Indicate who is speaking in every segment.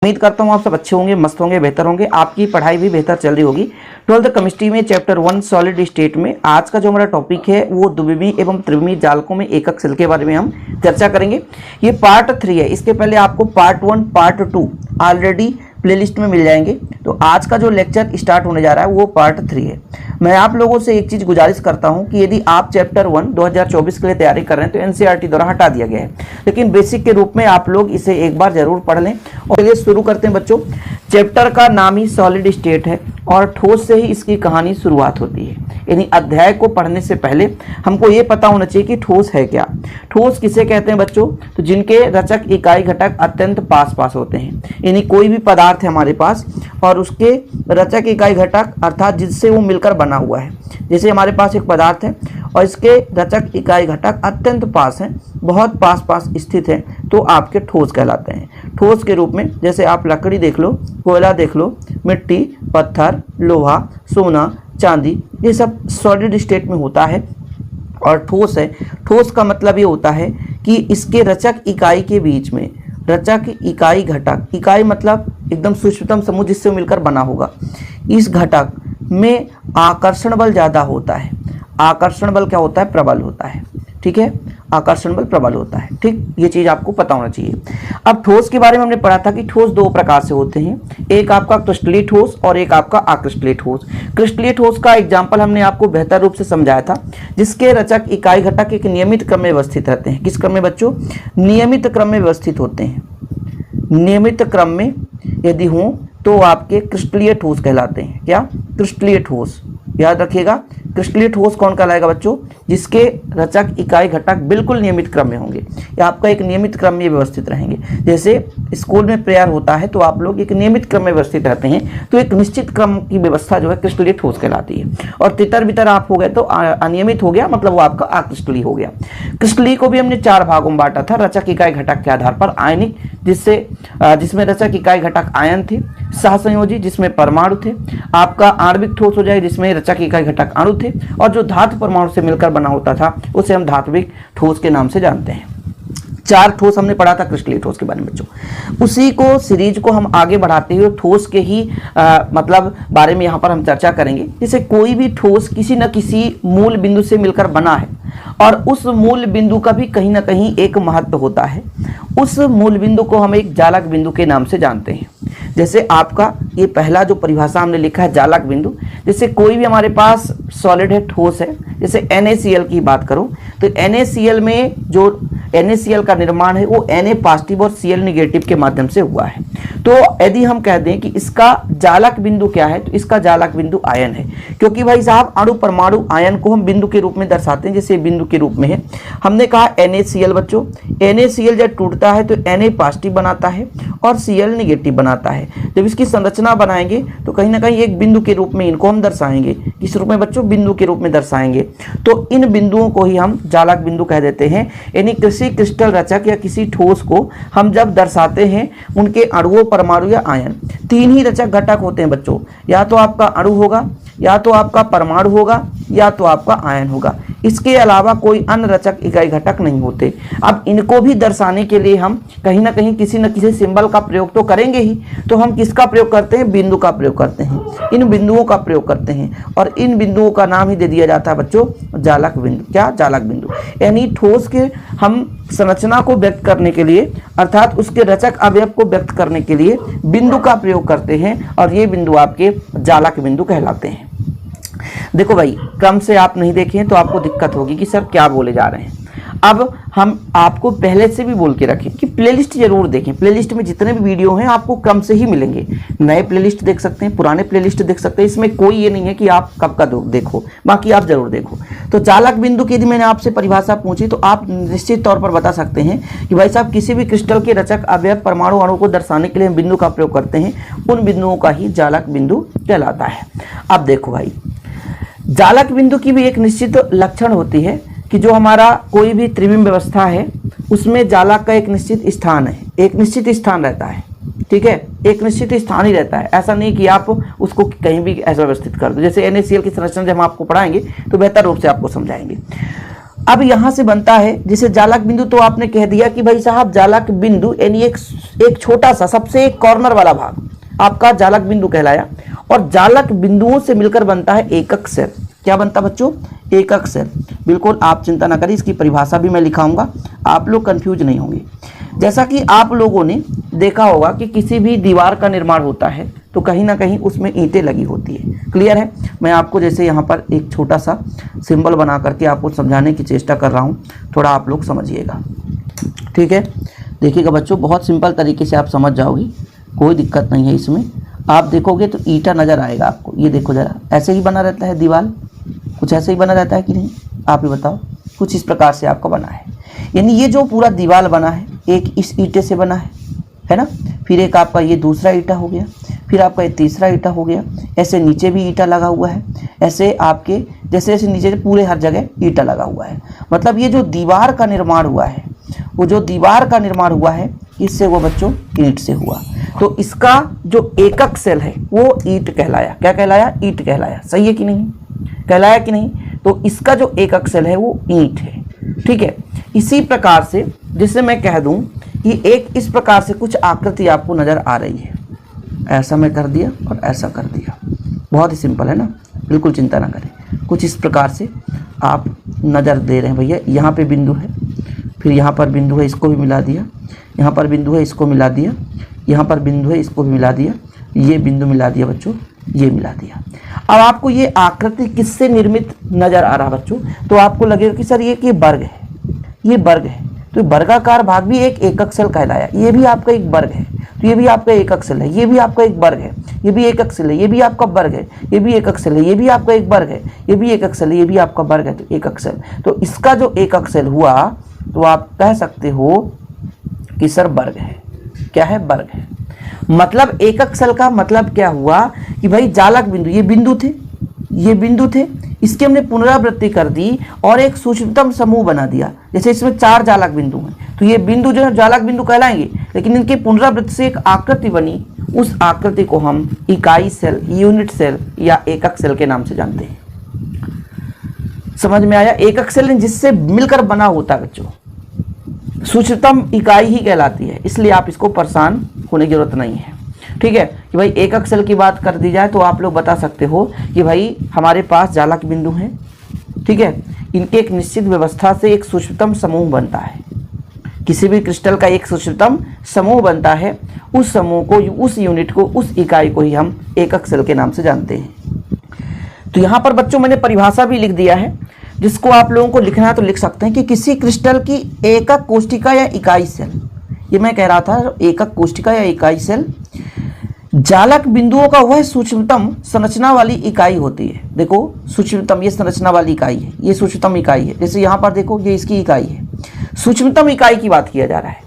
Speaker 1: उम्मीद करता हूँ आप सब अच्छे होंगे, मस्त होंगे, बेहतर होंगे, आपकी पढ़ाई भी बेहतर चल रही होगी। 12th केमिस्ट्री में चैप्टर 1 सॉलिड स्टेट में आज का जो हमारा टॉपिक है वो द्विविमीय एवं त्रिविमीय जालकों में एकक सेल के बारे में हम चर्चा करेंगे। ये पार्ट 3 है। इसके पहले आपको पार्ट 1 पार्ट 2 ऑलरेडी प्लेलिस्ट में मिल जाएंगे। तो आज का जो लेक्चर स्टार्ट होने जा रहा है वो पार्ट 3 है। मैं आप लोगों से एक चीज़ गुजारिश करता हूं कि यदि आप चैप्टर 1 2024 के लिए तैयारी कर रहे हैं तो एनसीईआरटी द्वारा हटा दिया गया है, लेकिन बेसिक के रूप में आप लोग इसे एक बार जरूर पढ़ लें। और चलिए शुरू करते हैं बच्चों। चैप्टर का नाम ही सॉलिड स्टेट है और ठोस से ही इसकी कहानी शुरुआत होती है। यानी अध्याय को पढ़ने से पहले हमको ये पता होना चाहिए कि ठोस है क्या। ठोस किसे कहते हैं बच्चों? तो जिनके रचक इकाई घटक अत्यंत पास पास होते हैं। यानी कोई भी पदार्थ है हमारे पास और उसके रचक इकाई घटक अर्थात जिससे वो मिलकर बना हुआ है। जैसे हमारे पास एक पदार्थ है और इसके रचक इकाई घटक अत्यंत पास हैं, बहुत पास पास स्थित है, तो आपके ठोस कहलाते हैं। ठोस के रूप में जैसे आप लकड़ी देख लो, कोयला देख लो, मिट्टी, पत्थर, लोहा, सोना, चांदी, ये सब सॉलिड स्टेट में होता है और ठोस है। ठोस का मतलब ये होता है कि इसके रचक इकाई के बीच में रचक इकाई घटक, इकाई मतलब एकदम सूक्ष्मतम समूह जिससे मिलकर बना होगा, इस घटक में आकर्षण बल ज़्यादा होता है। आकर्षण बल क्या होता है? प्रबल होता है। ठीक है, आकर्षण बल प्रबल होता है। ठीक, ये चीज़ आपको पता होना चाहिए। अब ठोस के बारे में हमने पढ़ा था कि ठोस दो प्रकार से होते हैं, एक आपका क्रिस्टलीय ठोस और एक आपका अक्रिस्टलीय ठोस। क्रिस्टलीय ठोस का एग्जाम्पल हमने आपको बेहतर रूप से समझाया था, जिसके रचक इकाई घटक एक नियमित क्रम में व्यवस्थित रहते हैं। किस क्रम में बच्चों? नियमित क्रम में व्यवस्थित होते हैं। नियमित क्रम में यदि हों तो आपके क्रिस्टलीय ठोस कहलाते हैं। क्या? क्रिस्टलीय ठोस। याद रखिएगा, क्रिस्टलीय ठोस कौन कहलाएगा बच्चों? जिसके रचक इकाई घटक बिल्कुल नियमित क्रम में होंगे या आपका एक नियमित क्रम में व्यवस्थित रहेंगे। जैसे स्कूल में प्रेयर होता है तो आप लोग एक नियमित क्रम में व्यवस्थित रहते हैं, तो एक निश्चित क्रम की व्यवस्था जो है क्रिस्टलीय ठोस कहलाती है। और तितर बितर आप हो गए तो अनियमित हो गया, मतलब वो आपका अक्रिस्टलीय हो गया। क्रिस्टलीय को भी हमने 4 भागों में बांटा था, रचक इकाई घटक के आधार पर। आयनिक जिसमें रचक इकाई घटक आयन थे, सहसंयोजी जिसमें परमाणु थे, आपका आणविक ठोस हो जाए जिसमें रचक इकाई घटक अणु थे, और जो धातु परमाणु से मिलकर बना होता था उसे हम धात्विक ठोस के नाम से जानते हैं। 4 ठोस हमने पढ़ा था क्रिस्टलीय ठोस के बारे में बच्चों। उसी को सीरीज को हम आगे बढ़ाते हुए ठोस के ही मतलब बारे में यहाँ पर हम चर्चा करेंगे। जैसे कोई भी ठोस किसी न किसी मूल बिंदु से मिलकर बना है और उस मूल बिंदु का भी कहीं ना कहीं एक महत्व होता है। उस मूल बिंदु को हम एक जालक बिंदु के नाम से जानते हैं। जैसे आपका ये पहला जो परिभाषा हमने लिखा है जालक बिंदु, जैसे कोई भी हमारे पास सॉलिड है, ठोस है, जैसे NaCl की बात करो तो NaCl में जो NaCl का निर्माण है वो Na पॉजिटिव और Cl निगेटिव के माध्यम से हुआ है। तो यदि हम कह दें कि इसका जालक बिंदु क्या है तो इसका जालक बिंदु आयन है, क्योंकि भाई साहब अणु परमाणु आयन को हम बिंदु के रूप में दर्शाते हैं। जैसे बिंदु के रूप में है, हमने कहा NaCl बच्चों, NaCl जब टूटता है तो Na पॉजिटिव बनाता है और Cl निगेटिव बनाता है। जब इसकी संरचना बनाएंगे तो कहीं ना कहीं एक बिंदु के रूप में इनको हम दर्शाएंगे। किस रूप में बच्चों? बिंदु के रूप में दर्शाएंगे। तो इन बिंदुओं को ही हम जालक बिंदु कह देते हैं। यानी किसी क्रिस्टल रचक या किसी ठोस को हम जब दर्शाते हैं, उनके अणुओं, परमाणु या आयन, 3 ही रचक घटक होते हैं बच्चों। या तो आपका अणु होगा, या तो आपका परमाणु होगा, या तो आपका आयन होगा। इसके अलावा कोई अन्य रचक इकाई घटक नहीं होते। अब इनको भी दर्शाने के लिए हम कहीं ना कहीं किसी न किसी सिंबल का प्रयोग तो करेंगे ही। तो हम किसका प्रयोग करते हैं? बिंदु का प्रयोग करते हैं, इन बिंदुओं का प्रयोग करते हैं, और इन बिंदुओं का नाम ही दे दिया जाता है बच्चों जालक बिंदु। क्या? जालक बिंदु। यानी ठोस के हम संरचना को व्यक्त करने के लिए अर्थात उसके रचक अवयव को व्यक्त करने के लिए बिंदु का प्रयोग करते हैं, और ये बिंदु आपके जालक बिंदु कहलाते हैं। देखो भाई, क्रम से आप नहीं देखें तो आपको दिक्कत होगी कि सर क्या बोले जा रहे हैं। अब हम आपको पहले से भी बोल के रखें कि प्लेलिस्ट जरूर देखें। प्लेलिस्ट में जितने भी वीडियो हैं आपको क्रम से ही मिलेंगे। नए प्लेलिस्ट देख सकते हैं, पुराने प्लेलिस्ट देख सकते हैं, इसमें कोई ये नहीं है कि आप कब का देखो, बाकी आप जरूर देखो। तो जालक बिंदु की यदि मैंने आपसे परिभाषा पूछी तो आप निश्चित तौर पर बता सकते हैं कि भाई साहब किसी भी क्रिस्टल के रचक अवयव, परमाणु, अणु को दर्शाने के लिए हम बिंदु का प्रयोग करते हैं, उन बिंदुओं का ही जालक बिंदु कहलाता है। अब देखो भाई, जालक बिंदु की भी एक निश्चित लक्षण होती है कि जो हमारा कोई भी त्रिविम व्यवस्था है उसमें जालक का एक निश्चित स्थान है, एक निश्चित स्थान रहता है। ठीक है, एक निश्चित स्थान ही रहता है। ऐसा नहीं कि आप उसको कहीं भी ऐसा व्यवस्थित कर दो। जैसे NaCl की संरचना जब हम आपको पढ़ाएंगे तो बेहतर रूप से आपको समझाएंगे। अब यहां से बनता है जैसे जालक बिंदु, तो आपने कह दिया कि भाई साहब जालक बिंदु यानी एक छोटा सा सबसे एक कॉर्नर वाला भाग आपका जालक बिंदु कहलाया, और जालक बिंदुओं से मिलकर बनता है एकक सेल। क्या बनता बच्चों? एकक सेल। बिल्कुल आप चिंता ना करिए, इसकी परिभाषा भी मैं लिखाऊंगा, आप लोग कंफ्यूज नहीं होंगे। जैसा कि आप लोगों ने देखा होगा कि किसी भी दीवार का निर्माण होता है तो कहीं ना कहीं उसमें ईंटें लगी होती है। क्लियर है? मैं आपको जैसे यहाँ पर एक छोटा सा सिंबल बना करके आपको समझाने की चेष्टा कर रहा हूँ, थोड़ा आप लोग समझिएगा। ठीक है, देखिएगा बच्चों, बहुत सिंपल तरीके से आप समझ जाओगे, कोई दिक्कत नहीं है इसमें। आप देखोगे तो ईंटा नज़र आएगा आपको, ये देखो ज़रा, ऐसे ही बना रहता है दीवार, कुछ ऐसे ही बना रहता है कि नहीं? आप ही बताओ। कुछ इस प्रकार से आपका बना है, यानी ये जो पूरा दीवार बना है एक इस ईंटे से बना है ना, फिर एक आपका ये दूसरा ईंटा हो गया, फिर आपका ये तीसरा ईंटा हो गया, ऐसे नीचे भी ईंटा लगा हुआ है, ऐसे आपके जैसे जैसे नीचे पूरे हर जगह ईंटा लगा हुआ है। मतलब ये जो दीवार का निर्माण हुआ है, वो जो दीवार का निर्माण हुआ है इससे वो बच्चों ईंट से हुआ। तो इसका जो एकक सेल है वो ईंट कहलाया। क्या कहलाया? ईंट कहलाया। सही है कि नहीं? कहलाया कि नहीं? तो इसका जो एकक सेल है वो ईंट है। ठीक है, इसी प्रकार से जिससे मैं कह दूं कि एक इस प्रकार से कुछ आकृति आपको नजर आ रही है, ऐसा मैं कर दिया और ऐसा कर दिया, बहुत ही सिंपल है ना, बिल्कुल चिंता ना करें। कुछ इस प्रकार से आप नज़र दे रहे हैं भैया, यहाँ पे बिंदु है, फिर यहाँ पर बिंदु है, इसको भी मिला दिया, यहाँ पर बिंदु है, इसको मिला दिया, यहाँ पर बिंदु है, इसको भी मिला दिया, ये बिंदु मिला दिया बच्चों, ये मिला दिया। अब आपको ये आकृति किससे निर्मित नजर आ रहा बच्चों? तो आपको लगेगा कि सर ये वर्ग है, ये वर्ग है, तो वर्गाकार भाग भी एक एकक सेल कहलाया। ये भी आपका एक वर्ग है, तो ये भी आपका एकक सेल है, ये भी आपका एक वर्ग है, ये भी एकक सेल है, ये भी आपका वर्ग है, ये भी एकक सेल है, ये भी आपका एक वर्ग है, ये भी एकक सेल है, ये भी आपका वर्ग है, तो एकक सेल। तो इसका जो एकक सेल हुआ तो आप कह सकते हो कि सर वर्ग है। क्या है? वर्ग है। मतलब एकक सेल का मतलब क्या हुआ कि भाई जालक बिंदु, ये बिंदु थे, ये बिंदु थे, इसकी हमने पुनरावृत्ति कर दी और एक सूक्ष्मतम समूह बना दिया। जैसे इसमें 4 जालक बिंदु हैं, तो ये बिंदु जो है जालक बिंदु कहलाएंगे, लेकिन इनके पुनरावृत्ति से एक आकृति बनी, उस आकृति को हम इकाई सेल, यूनिट सेल या एकक सेल के नाम से जानते हैं। समझ में आया? एकक सेल जिससे मिलकर बना होता है बच्चों, सूक्ष्मतम इकाई ही कहलाती है, इसलिए आप इसको परेशान होने की जरूरत नहीं है। ठीक है कि भाई एकक सेल की बात कर दी जाए तो आप लोग बता सकते हो कि भाई हमारे पास जालक बिंदु हैं, ठीक है, इनके एक निश्चित व्यवस्था से एक सूक्ष्मतम समूह बनता है। किसी भी क्रिस्टल का एक सूक्ष्मतम समूह बनता है, उस समूह को, उस यूनिट को, उस इकाई को ही हम एकक सेल के नाम से जानते हैं। तो यहाँ पर बच्चों मैंने परिभाषा भी लिख दिया है, जिसको आप लोगों को लिखना है तो लिख सकते हैं कि किसी क्रिस्टल की एकक कोशिका या इकाई सेल, ये मैं कह रहा था, एकक कोशिका या इकाई सेल जालक बिंदुओं का वह सूक्ष्मतम संरचना वाली इकाई होती है। देखो सूक्ष्मतम, ये संरचना वाली इकाई है, ये सूक्ष्मतम इकाई है। जैसे यहाँ पर देखो ये इसकी इकाई है, सूक्ष्मतम इकाई की बात किया जा रहा है।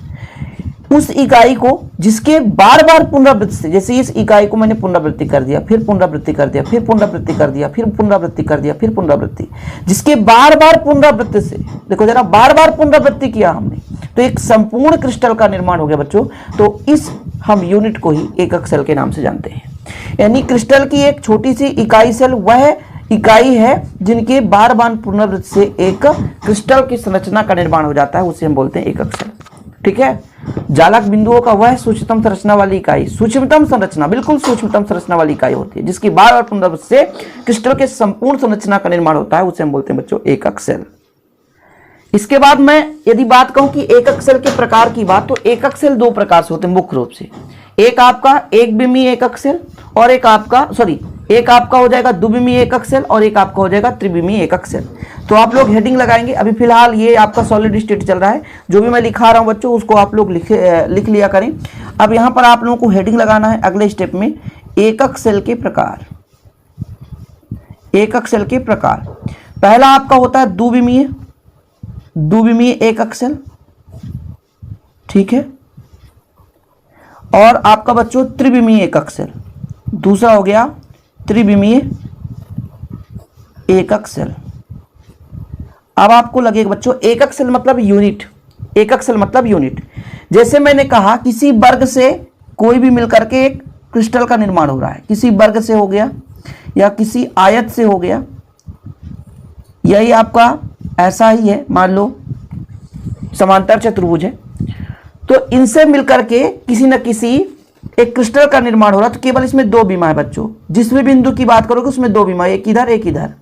Speaker 1: उस इकाई को जिसके बार बार पुनरावृत्ति से, जैसे इस इकाई को मैंने पुनरावृत्ति कर दिया, फिर पुनरावृत्ति कर दिया, फिर पुनरावृत्ति कर दिया, फिर पुनरावृत्ति कर दिया, फिर पुनरावृत्ति, जिसके बार बार पुनरावृत्ति से, देखो जरा, बार बार पुनरावृत्ति किया हमने, तो एक संपूर्ण क्रिस्टल का निर्माण हो गया बच्चों। तो इस हम यूनिट को ही एकक सेल के नाम से जानते हैं। यानी क्रिस्टल की एक छोटी सी इकाई सेल वह इकाई है जिनके बार बार पुनरावृत्ति से एक क्रिस्टल की संरचना का निर्माण हो जाता है, उसे हम बोलते हैं एकक सेल। ठीक है, जालक बिंदुओं का वह सूक्ष्मतम संरचना वाली इकाई, सूक्ष्मतम संरचना, बिल्कुल सूक्ष्मतम संरचना वाली इकाई होती है, जिसकी बार बार पुनरावृत्ति से क्रिस्टल के संपूर्ण संरचना का निर्माण होता है, उसे हम बोलते हैं बच्चों एकक सेल। इसके बाद मैं यदि बात कहूं कि एकक सेल के प्रकार की बात, तो एकक सेल 2 प्रकार से होते हैं मुख्य रूप से। एक आपका एक बिंदुवीय एकक सेल और एक आपका एक आपका हो जाएगा द्विबिमीय एकक सेल और एक आपका हो जाएगा त्रिबिमीय एकक सेल। तो आप लोग हेडिंग लगाएंगे। अभी फिलहाल ये आपका सॉलिड स्टेट चल रहा है, जो भी मैं लिखा रहा हूं बच्चों उसको आप लोग लिख लिया करें। अब यहां पर आप लोगों को हेडिंग लगाना है अगले स्टेप में, एकक सेल के प्रकार। एकक सेल के प्रकार, पहला आपका होता है द्विबिमीय एकक सेल, ठीक है, और आपका बच्चों त्रिबिमीय एकक सेल, दूसरा हो गया त्रिबिमीय एकक सेल। अब आपको लगेगा बच्चों एकक सेल मतलब यूनिट, एकक सेल मतलब यूनिट। जैसे मैंने कहा किसी वर्ग से कोई भी मिलकर के एक क्रिस्टल का निर्माण हो रहा है, किसी वर्ग से हो गया या किसी आयत से हो गया, यही आपका ऐसा ही है, मान लो समांतर चतुर्भुज है, तो इनसे मिलकर के किसी न किसी एक क्रिस्टल का निर्माण हो रहा है। तो केवल इसमें दो बीमा है बच्चों, जिस भी बिंदु की बात करोगे उसमें दो बीमा, एक इधर एक इधर।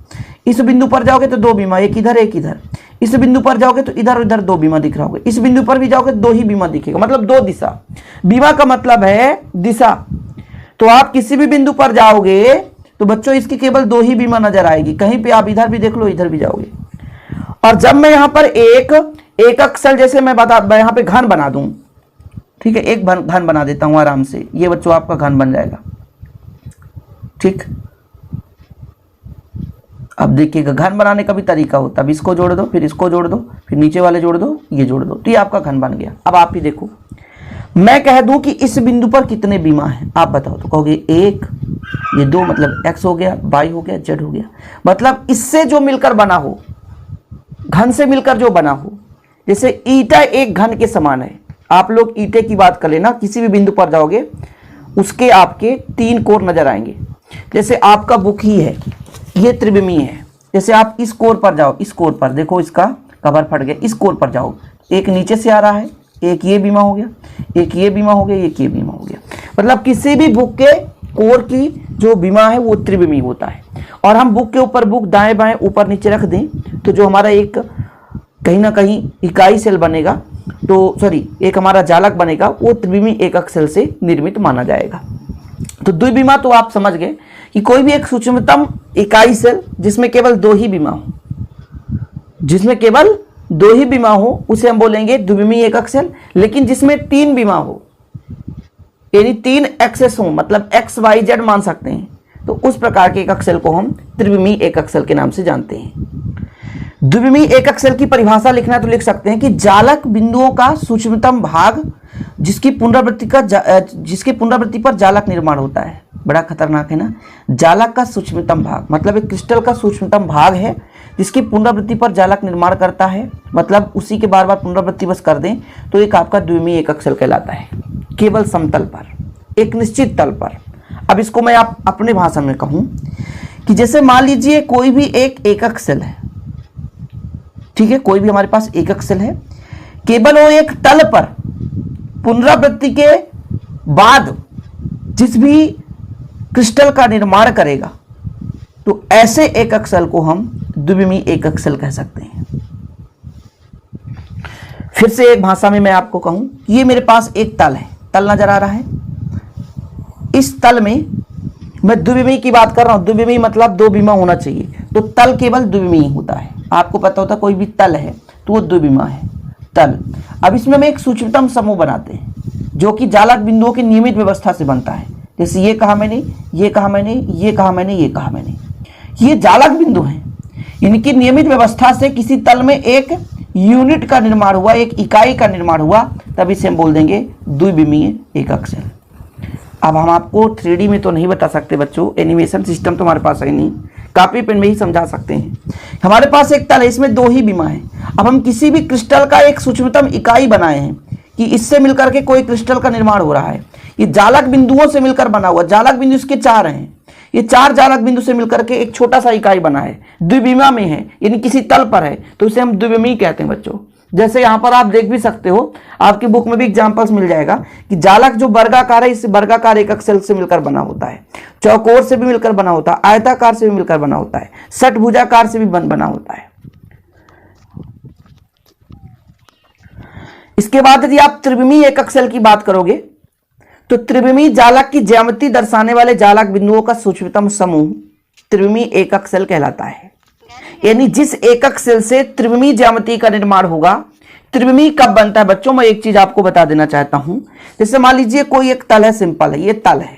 Speaker 1: इस बिंदु पर जाओगे तो दो बीमा, एक इधर एक इधर। इस बिंदु पर जाओगे तो इधर उधर दो बीमा दिख रहा होगा। इस बिंदु पर भी जाओगे तो दो ही बीमा दिखेगा, मतलब दो दिशा। बीमा का मतलब है दिशा। तो आप किसी भी बिंदु पर जाओगे तो बच्चों इसकी केवल दो ही बीमा नजर आएगी, कहीं पे आप इधर भी देख लो इधर भी जाओगे। और जब मैं यहां पर एक एकक सेल, जैसे मैं यहां पे घन बना दूं, ठीक है, एक घन बना देता हूं आराम से, ये बच्चों आपका घन बन जाएगा। ठीक, अब देखिएगा घन बनाने का भी तरीका होता है। अब इसको जोड़ दो, फिर इसको जोड़ दो, फिर नीचे वाले जोड़ दो, ये जोड़ दो, तो ये आपका घन बन गया। अब आप ही देखो, मैं कह दूं कि इस बिंदु पर कितने बीमा हैं, आप बताओ, तो कहोगे एक, ये दो, मतलब x हो गया, y हो गया, z हो गया। मतलब इससे जो मिलकर बना हो, घन से मिलकर जो बना हो, जैसे ईटा एक घन के समान है। आप लोग ईटे की बात कर लेना, किसी भी बिंदु पर जाओगे उसके आपके तीन कोर नजर आएंगे। जैसे आपका बुक ही है, ये त्रिविमीय है। जैसे आप इस कोर पर जाओ, इस कोर पर देखो, इसका कवर फट गया, इस कोर पर जाओ, एक नीचे से आ रहा है, एक ये बीमा हो गया, एक ये बीमा हो गया, एक ये बीमा हो गया। मतलब किसी भी बुक के कोर की जो बीमा है वो त्रिविमीय होता है। और हम बुक के ऊपर बुक दाएं बाएं ऊपर नीचे रख दें तो जो हमारा एक कहीं ना कहीं इकाई सेल बनेगा, तो सॉरी एक हमारा जालक बनेगा, वो त्रिविमीय एकक सेल से निर्मित माना जाएगा। तो द्विबीमा तो आप समझ गए कि कोई भी एक सूक्ष्मतम इकाई सेल जिसमें केवल दो ही बीमा हो, जिसमें केवल दो ही बीमा हो उसे हम बोलेंगे द्विबीमीय एकक सेल। लेकिन जिसमें तीन बीमा हो, यानी तीन एक्सेस हो, मतलब एक्स वाई जेड मान सकते हैं, तो उस प्रकार के एकक सेल को हम त्रिविमीय एकक सेल के नाम से जानते हैं। द्विबीमीय एकक सेल की परिभाषा लिखना तो लिख सकते हैं कि जालक बिंदुओं का सूक्ष्मतम भाग जिसकी पुनरावृत्ति पर जालक निर्माण होता है। बड़ा खतरनाक है ना, जालक का सूक्ष्मतम भाग मतलब एक क्रिस्टल का सूक्ष्मतम भाग है जिसकी पुनरावृत्ति पर जालक निर्माण करता है। मतलब उसी के बार बार पुनरावृत्ति बस कर दें तो एक आपका द्विबीमीय एकक सेल कहलाता है, केवल समतल पर, एक निश्चित तल पर। अब इसको मैं आप अपने भाषा में कहूं कि जैसे मान लीजिए कोई भी एक एकक सेल है, ठीक है, कोई भी हमारे पास एकक सेल है, केवल वो एक तल पर पुनरावृत्ति के बाद जिस भी क्रिस्टल का निर्माण करेगा, तो ऐसे एकक सेल को हम द्विबीमीय एकक सेल कह सकते हैं। फिर से एक भाषा में मैं आपको कहूं कि ये मेरे पास एक तल है, तल नजर आ रहा है, इस तल में मैं द्विबीमीय की बात कर रहा हूं। द्विबीमीय मतलब दो बीमा होना चाहिए, तो तल केवल द्विबीमीय होता है। आपको पता होता कोई भी तल है तो वो द्विबीमा है, तल। अब इसमें हम एक सूक्ष्मतम समूह बनाते हैं जो कि जालक बिंदुओं की नियमित व्यवस्था से बनता है। जैसे ये कहा मैंने, ये कहा मैंने, ये कहा मैंने, ये कहा मैंने, ये जालक बिंदु हैं। इनकी नियमित व्यवस्था से किसी तल में एक यूनिट का निर्माण हुआ, एक इकाई का निर्माण हुआ, तब इसे हम बोल देंगे द्विबीमीय एकक सेल। अब हम आपको 3D में तो नहीं बता सकते बच्चों, एनिमेशन सिस्टम तो हमारे पास है नहीं, कॉपी पेन में ही समझा सकते हैं। हमारे पास एक तल है, इसमें दो ही बीमा है। अब हम किसी भी क्रिस्टल का एक सूक्ष्मतम इकाई बनाए हैं कि इससे मिलकर के कोई क्रिस्टल का निर्माण हो रहा है। ये जालक बिंदुओं से मिलकर बना हुआ, जालक बिंदु इसके चार हैं, ये चार जालक बिंदु से मिलकर के एक छोटा सा इकाई बना है, द्विबीमा में है, यानी किसी तल पर है, तो इसे हम द्विबीमीय कहते हैं बच्चों। जैसे यहाँ पर आप देख भी सकते हो, आपकी बुक में भी एग्जांपल्स मिल जाएगा कि जालक जो वर्गाकार है, इस वर्गाकार एकक सेल से मिलकर बना होता है, चौकोर से भी मिलकर बना होता है, आयताकार से भी मिलकर बना होता है, षटभुजाकार से भी बना होता है। इसके बाद यदि आप त्रिविमीय एकक सेल की बात करोगे तो त्रिविमीय जालक की ज्यामिति दर्शाने वाले जालक बिंदुओं का सूक्ष्मतम समूह त्रिविमीय एकक सेल कहलाता है। यानी जिस एकक सेल से त्रिविमीय ज्यामिति का निर्माण होगा। त्रिविमीय कब बनता है बच्चों, मैं एक चीज आपको बता देना चाहता हूं। जैसे मान लीजिए कोई एक तल है, सिंपल है, ये तल है,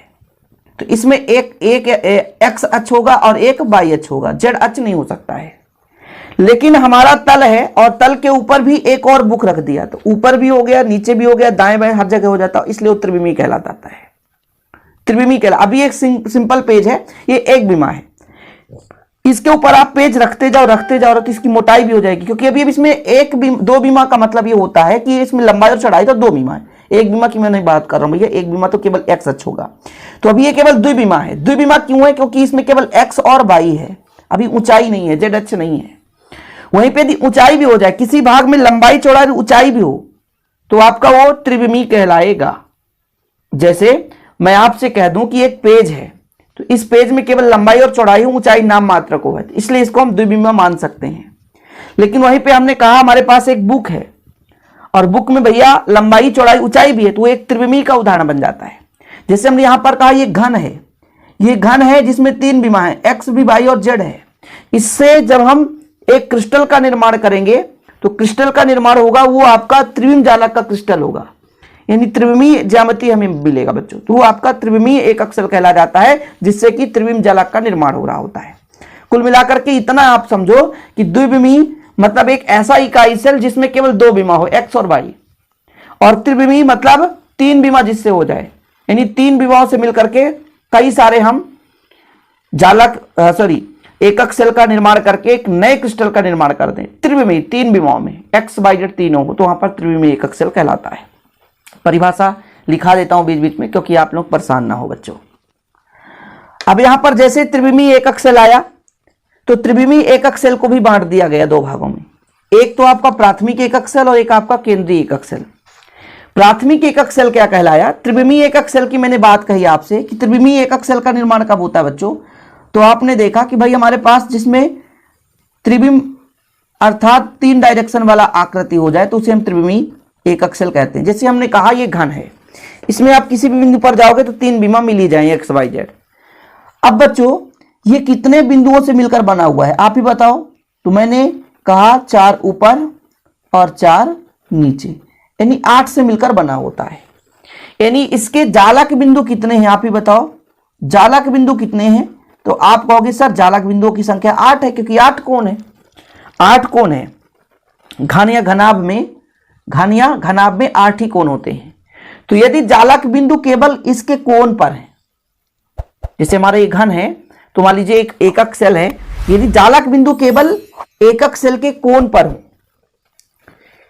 Speaker 1: तो इसमें एक एक्स अक्ष होगा और एक वाई अक्ष होगा, जेड अक्ष नहीं हो सकता है। लेकिन हमारा तल है और तल के ऊपर भी एक और बुक रख दिया, तो ऊपर भी हो गया, नीचे भी हो गया, दाएं बाएं हर जगह हो जाता, इसलिए वो त्रिविमीय कहलाता है। त्रिविमीय कहला। अभी एक सिंपल पेज है, ये एक बीमा है, इसके ऊपर आप पेज रखते जाओ तो इसकी मोटाई भी हो जाएगी, क्योंकि अभी इसमें दो बीमा का मतलब ये होता है कि इसमें लंबाई और चौड़ाई तो दो बीमा है। एक बीमा की मैं नहीं बात कर रहा हूं भैया, एक बीमा तो केवल एक्स अक्ष होगा, तो अभी ये केवल द्विबीमा है। द्विबीमा क्यों है, क्योंकि इसमें केवल एक्स और वाई है, अभी ऊंचाई नहीं है, जेड अक्ष नहीं है। वहीं पे यदि ऊंचाई भी हो जाए, किसी भाग में लंबाई चौड़ाई ऊंचाई भी हो, तो आपका वो त्रिविमीय कहलाएगा। जैसे मैं आपसे कह दूं कि एक पेज है, तो इस पेज में केवल लंबाई और चौड़ाई, ऊंचाई नाम मात्र को है, इसलिए इसको हम द्विविमीय मान सकते हैं। लेकिन वहीं पे हमने कहा हमारे पास एक बुक है और बुक में भैया लंबाई चौड़ाई ऊंचाई भी है, तो वो एक त्रिविमीय का उदाहरण बन जाता है। जैसे हमने यहां पर कहा ये घन है, ये घन है जिसमें 3 विमा है, एक्स भी, वाई और जेड है। इससे जब हम एक क्रिस्टल का निर्माण करेंगे तो क्रिस्टल का निर्माण होगा वो आपका त्रिविम जालक का क्रिस्टल होगा, यानी त्रिविमीय ज्यामिति हमें मिलेगा बच्चों। तो वो आपका त्रिविमीय एकक सेल कहला जाता है, जिससे कि त्रिविम जालक का निर्माण हो रहा होता है। कुल मिलाकर के इतना आप समझो कि द्विविमीय मतलब एक ऐसा इकाई सेल जिसमें केवल 2 विमा हो, एक्स और वाई, और त्रिविमीय मतलब 3 विमा जिससे हो जाए, यानी 3 विमाओं से मिलकर के कई सारे हम एकक सेल का निर्माण करके एक नए क्रिस्टल का निर्माण कर दें। त्रिविमीय 3 विमाओं में एक्स वाई जेड तीनों हो, तो वहां पर त्रिविमीय एकक सेल कहलाता है। परिभाषा लिखा देता हूं बीच बीच में, क्योंकि आप लोग परेशान ना हो बच्चों। अब यहां पर जैसे त्रिविमीय एकक सेल आया, तो त्रिविमीय एकक सेल को भी बांट दिया गया 2 भागों में। एक तो आपका प्राथमिक एकक सेल और एक आपका केंद्रीय एकक सेल। प्राथमिक एकक सेल क्या कहलाया? त्रिविमीय एकक सेल की मैंने बात कही आपसे कि त्रिविमीय एकक सेल का निर्माण कब होता है बच्चों? तो आपने देखा कि भाई हमारे पास जिसमें त्रिविम अर्थात 3 डायरेक्शन वाला आकृति हो जाए तो उसे हम त्रिविमीय एकक सेल कहते हैं। जैसे हमने कहा ये घन है, इसमें आप किसी भी बिंदु पर जाओगे तो 3 विमा मिल ही जाएंगे, एक्स वाई जेड। अब बच्चों ये कितने बिंदुओं से मिलकर बना हुआ है आप ही बताओ? तो मैंने कहा 4 ऊपर और 4 नीचे, यानी 8 से मिलकर बना होता है। यानी इसके जालक बिंदु कितने हैं आप ही बताओ? जालक बिंदु कितने हैं? तो आप कहोगे सर जालक बिंदुओं की संख्या 8 है, क्योंकि 8 कोण है। 8 कोण है। घन या घनाभ में 8 ही कोण होते हैं। तो यदि जालक बिंदु केवल इसके कोण पर है, जैसे हमारा ये घन है, तो मान लीजिए एक एकक सेल है, यदि जालक बिंदु केवल एकक सेल के कोण पर हो,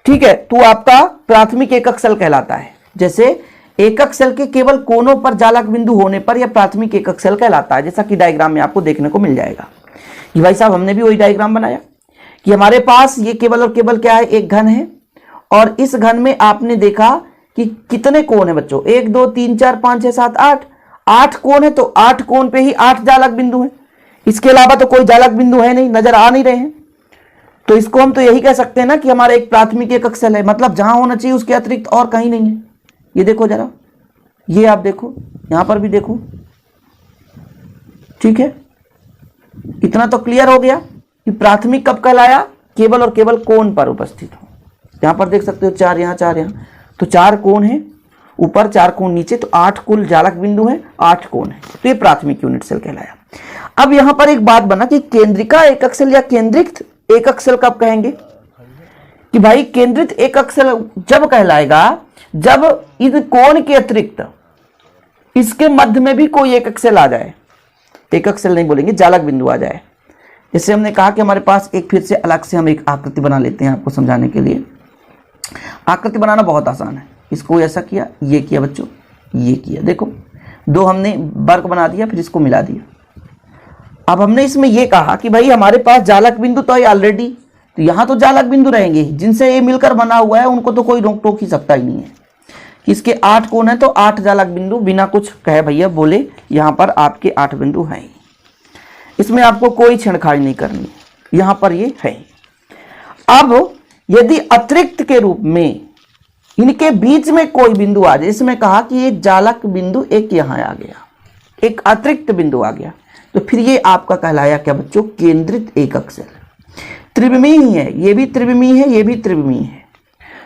Speaker 1: ठीक है, तो आपका प्राथमिक एकक सेल कहलाता है। जैसे एकक सेल के केवल कोनों पर जालक बिंदु होने पर यह प्राथमिक एकक सेल कहलाता है, जैसा कि डायग्राम में आपको देखने को मिल जाएगा। कि भाई साहब हमने भी वही डायग्राम बनाया कि हमारे पास ये केवल और केवल क्या है, एक घन है, और इस घन में आपने देखा कि कितने कोण है बच्चों? 1 2 3 4 5 6 7 8 8 कोण है। तो 8 कोण पे ही 8 जालक बिंदु हैं। इसके अलावा तो कोई जालक बिंदु है नहीं, नजर आ नहीं रहे हैं। तो इसको हम तो यही कह सकते हैं ना कि हमारा एक प्राथमिक एकक सेल है, मतलब जहां होना चाहिए उसके अतिरिक्त और कहीं नहीं है। ये देखो जरा, ये आप देखो, यहां पर भी देखो, ठीक है। इतना तो क्लियर हो गया कि प्राथमिक कब कहलाया? केवल और केवल कोण पर उपस्थित हो। यहां पर देख सकते हो 4 यहां 4 यहां, तो 4 कोण है ऊपर, 4 कोण नीचे, तो 8 कुल जालक बिंदु है, 8 कोण है, तो ये प्राथमिक यूनिट सेल कहलाया। अब यहां पर एक बात बना कि केंद्रिका एकक सेल या केंद्रित एकक सेल कब कहेंगे? कि भाई केंद्रित एकक सेल जब कहलाएगा जब इस कोण के अतिरिक्त इसके मध्य में भी कोई एकक सेल आ जाए। एकक सेल नहीं बोलेंगे, जालक बिंदु आ जाए। जैसे हमने कहा कि हमारे पास एक, फिर से अलग से हम एक आकृति बना लेते हैं आपको समझाने के लिए। आकृति बनाना बहुत आसान है। इसको ऐसा किया, ये किया बच्चों, ये किया, देखो 2 हमने वर्ग बना दिया, फिर इसको मिला दिया। अब हमने इसमें यह कहा कि भाई हमारे पास जालक बिंदु तो है ऑलरेडी, तो यहां तो जालक बिंदु रहेंगे, जिनसे ये मिलकर बना हुआ है उनको तो कोई रोक टोक ही सकता ही नहीं है। इसके 8 कोण है तो 8 जालक बिंदु, बिना कुछ कहे भैया बोले यहां पर आपके 8 बिंदु हैं। इसमें आपको कोई छेड़छाड़ नहीं करनी, यहां पर ये है। अब यदि अतिरिक्त के रूप में इनके बीच में कोई बिंदु आ जाए, इसमें कहा कि ये जालक बिंदु एक यहां आ गया, एक अतिरिक्त बिंदु आ गया, तो फिर ये आपका कहलाया क्या बच्चों? केंद्रित एकक सेल। त्रिविमीय ही है, ये भी त्रिविमीय है, ये भी त्रिविमीय है।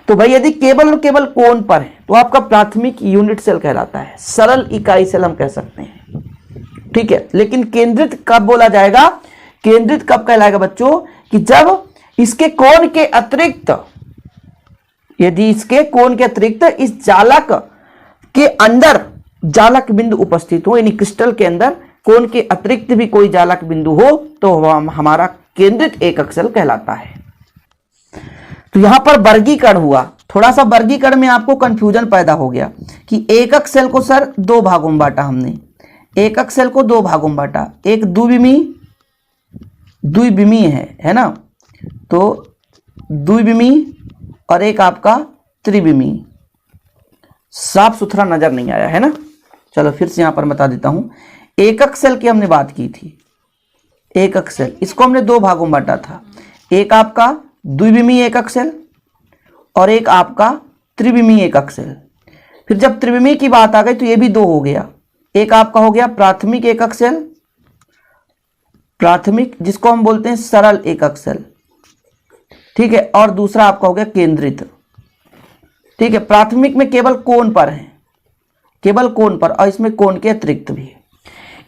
Speaker 1: तो भाई यदि केवल और केवल कोण पर है तो आपका प्राथमिक यूनिट सेल कहलाता है, सरल इकाई सेल हम कह सकते हैं, ठीक है। लेकिन केंद्रित कब बोला जाएगा? केंद्रित कब कहलाएगा बच्चों? कि जब इसके कोण के अतिरिक्त, यदि इसके कोण के अतिरिक्त इस जालक के अंदर जालक बिंदु उपस्थित हो, यानी क्रिस्टल के अंदर कोण के अतिरिक्त भी कोई जालक बिंदु हो, तो हमारा केंद्रित एकक सेल कहलाता है। तो यहां पर वर्गीकरण हुआ, थोड़ा सा वर्गीकरण में आपको कंफ्यूजन पैदा हो गया कि एकक सेल को सर 2 भागों में बांटा हमने। एकक सेल को 2 भागों में बांटा, एक द्विविमीय है ना, तो द्विविमी और एक आपका त्रिविमी। साफ सुथरा नजर नहीं आया है ना। चलो फिर से यहां पर बता देता हूं। एकक सेल की हमने बात की थी। एकक सेल, इसको हमने दो भागों में बांटा था। एक आपका द्विविमी एकक सेल और एक आपका त्रिविमी एकक सेल। फिर जब त्रिविमी की बात आ गई तो ये भी दो हो गया। एक आपका हो गया प्राथमिक एकक सेल, प्राथमिक जिसको हम बोलते हैं सरल एकक सेल, ठीक है, और दूसरा आपका हो गया केंद्रित। ठीक है, प्राथमिक में केवल कोण पर है, केवल कोण पर, और इसमें कोण के अतिरिक्त भी है।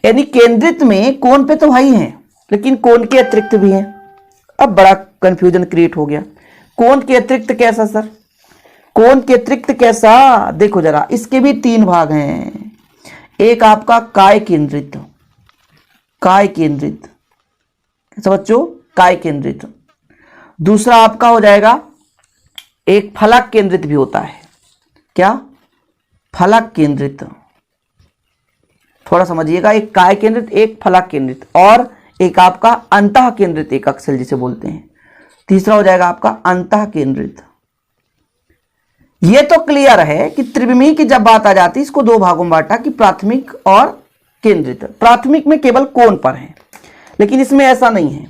Speaker 1: यानी केंद्रित में कोण पे तो भाई है लेकिन कोण के अतिरिक्त भी है। अब बड़ा कंफ्यूजन क्रिएट हो गया। कोण के अतिरिक्त कैसा सर? कोण के अतिरिक्त कैसा? देखो जरा, इसके भी तीन भाग हैं। एक आपका काय केंद्रित, काय केंद्रित, कैसा बच्चों? काय केंद्रित। दूसरा आपका हो जाएगा एक फलक केंद्रित भी होता है। क्या? फलक केंद्रित। थोड़ा समझिएगा, एक काय केंद्रित, एक फलक केंद्रित, और एक आपका अंतः केंद्रित एकक सेल जिसे बोलते हैं। तीसरा हो जाएगा आपका अंतः केंद्रित। यह तो क्लियर है कि त्रिविमी की जब बात आ जाती है, इसको दो भागों में बांटा कि प्राथमिक और केंद्रित। प्राथमिक में केवल कोण पर है, लेकिन इसमें ऐसा नहीं है।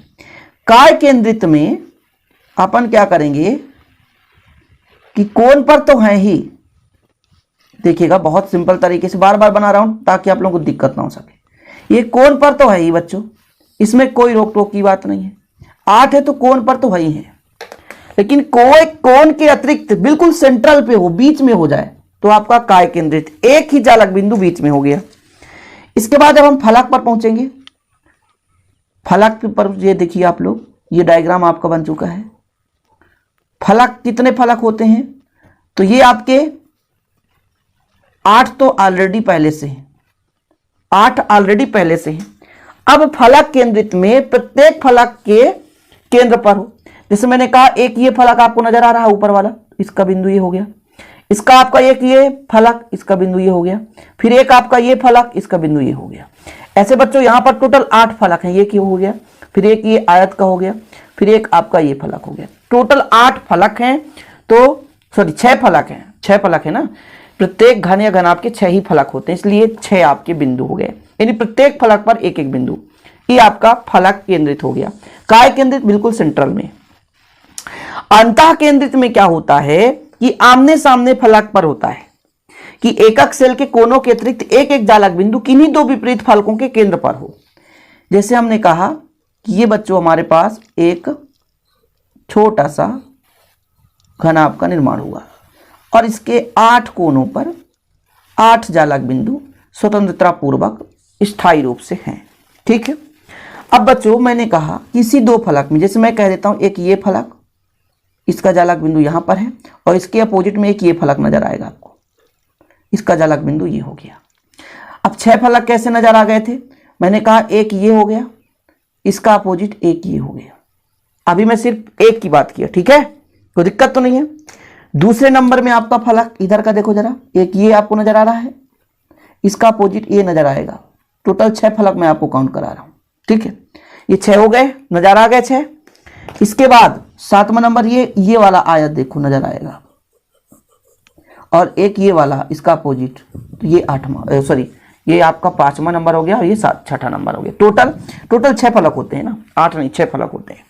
Speaker 1: काय केंद्रित में अपन क्या करेंगे कि कोण पर तो है ही। देखिएगा, बहुत सिंपल तरीके से बार बार बना रहा हूं ताकि आप लोगों को दिक्कत ना हो सके। ये कोण पर तो है ही बच्चों, इसमें कोई रोक टोक की बात नहीं है। 8 है तो कोण पर तो वही है, लेकिन कोई कोण के अतिरिक्त बिल्कुल सेंट्रल पे हो, बीच में हो जाए तो आपका काय केंद्रित, एक ही जालक बिंदु बीच में हो गया। इसके बाद जब हम फलक पर पहुंचेंगे, फलक पर ये देखिए आप लोग, ये डायग्राम आपका बन चुका है। फलक, कितने फलक होते हैं? तो ये आपके 8 तो ऑलरेडी पहले से हैं, 8 ऑलरेडी पहले से हैं। अब फलक केंद्रित में प्रत्येक फलक के केंद्र पर हो। जैसे मैंने कहा, एक ये फलक आपको नजर आ रहा है ऊपर वाला, इसका बिंदु ये हो गया। इसका आपका एक ये फलक, इसका बिंदु ये हो गया। फिर एक आपका ये फलक, इसका बिंदु ये हो गया। ऐसे बच्चों यहां पर टोटल 8 फलक हैं। ये क्यों हो गया? फिर एक ये आयत का हो गया, फिर एक आपका ये फलक हो गया। टोटल 8 फलक हैं। तो सॉरी 6 फलक हैं, 6 फलक है ना। प्रत्येक घन या घनाभ के 6 ही फलक होते हैं, इसलिए 6 आपके बिंदु हो गए। यानी प्रत्येक फलक पर एक एक बिंदु। ये आपका फलक केंद्रित हो गया। काय केंद्रित बिल्कुल सेंट्रल में। अंतः केंद्रित में क्या होता है कि आमने सामने फलक पर होता है कि एकक सेल के कोनों के अतिरिक्त एक एक जालक बिंदु किन्हीं दो विपरीत फलकों के केंद्र पर हो। जैसे हमने कहा कि ये बच्चों हमारे पास एक छोटा सा घनाभ का निर्माण हुआ और इसके 8 कोनों पर 8 जालक बिंदु स्वतंत्रता पूर्वक स्थायी रूप से हैं। ठीक है। अब बच्चों मैंने कहा किसी दो फलक में, जैसे मैं कह देता हूं एक ये फलक, इसका जालक बिंदु यहां पर है और इसके अपोजिट में एक ये फलक नजर आएगा आपको, इसका जालक बिंदु ये हो गया। अब 6 फलक कैसे नजर आ गए थे? मैंने कहा एक ये हो गया, इसका अपोजिट एक ये हो गया। अभी मैं सिर्फ एक की बात किया, ठीक है, कोई दिक्कत तो नहीं है। दूसरे नंबर में आपका फलक इधर का देखो जरा, एक ये आपको नजर आ रहा है, इसका अपोजिट ये नजर आएगा। टोटल 6 फलक मैं आपको काउंट करा रहा हूं, ठीक है। ये 6 हो गए, नजर आ गए 6। इसके बाद 7वां नंबर ये वाला आयत देखो नजर आएगा, और एक ये वाला इसका अपोजिट, तो ये 8वां, सॉरी ये आपका 5वां नंबर हो गया और ये 6ठा नंबर हो गया। टोटल 6 फलक होते हैं ना, 8 नहीं 6 फलक होते हैं।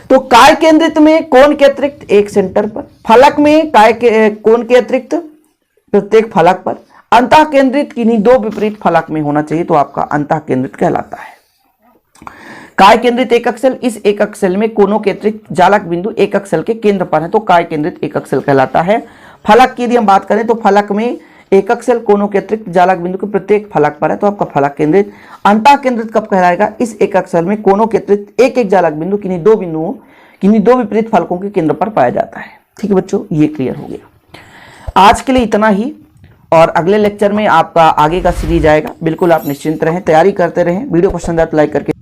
Speaker 1: तो काय केंद्रित में कोण के अतिरिक्त एक सेंटर पर, फलक में कोण के अतिरिक्त प्रत्येक फलक पर, अंतः केंद्रित किन्हीं दो विपरीत फलक में होना चाहिए तो आपका अंतः केंद्रित कहलाता है। काय केंद्रित एकक सेल, इस एकक सेल में कोनों के अतिरिक्त जालक बिंदु एकक सेल के केंद्र पर है तो काय केंद्रित एकक सेल कहलाता है। फलक की यदि हम बात करें तो फलक में एकक सेल कोनों के अतिरिक्त जालक बिंदु के प्रत्येक फलक पर है तो आपका फलक केंद्रित। अंतः केंद्रित कब कहलाएगा? इस एकक सेल में कोनों के अतिरिक्त एक एक जालक बिंदु किन्हीं दो विपरीत फलकों के केंद्र पर पाया जाता है। ठीक है बच्चों, ये क्लियर हो गया। आज के लिए इतना ही, और अगले लेक्चर में आपका आगे का सीरीज आएगा। बिल्कुल आप निश्चिंत रहें, तैयारी करते रहें। वीडियो पसंद आए तो लाइक करके